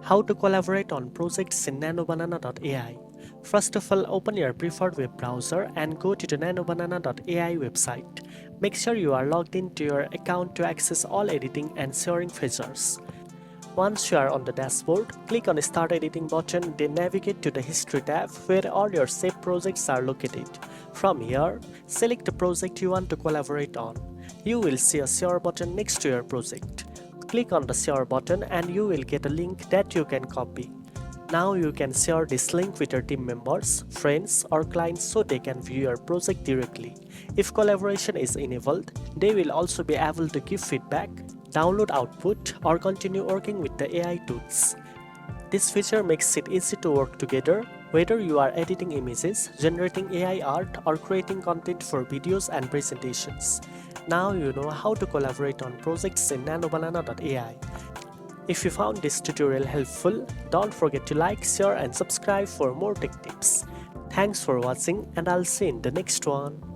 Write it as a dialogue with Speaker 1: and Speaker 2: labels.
Speaker 1: How to collaborate on projects in NanoBanana.ai. First of all, open your preferred web browser and go to the NanoBanana.ai website. Make sure you are logged into your account to access all editing and sharing features. Once you are on the dashboard, click on the Start Editing button, then navigate to the History tab where all your saved projects are located. From here, select the project you want to collaborate on. You will see a Share button next to your project. Click on the Share button and you will get a link that you can copy. Now you can share this link with your team members, friends or clients so they can view your project directly. If collaboration is enabled, they will also be able to give feedback, download output or continue working with the AI tools. This feature makes it easy to work together, whether you are editing images, generating AI art or creating content for videos and presentations. Now you know how to collaborate on projects in NanoBanana.ai. If you found this tutorial helpful, don't forget to like, share and subscribe for more tech tips. Thanks for watching and I'll see you in the next one.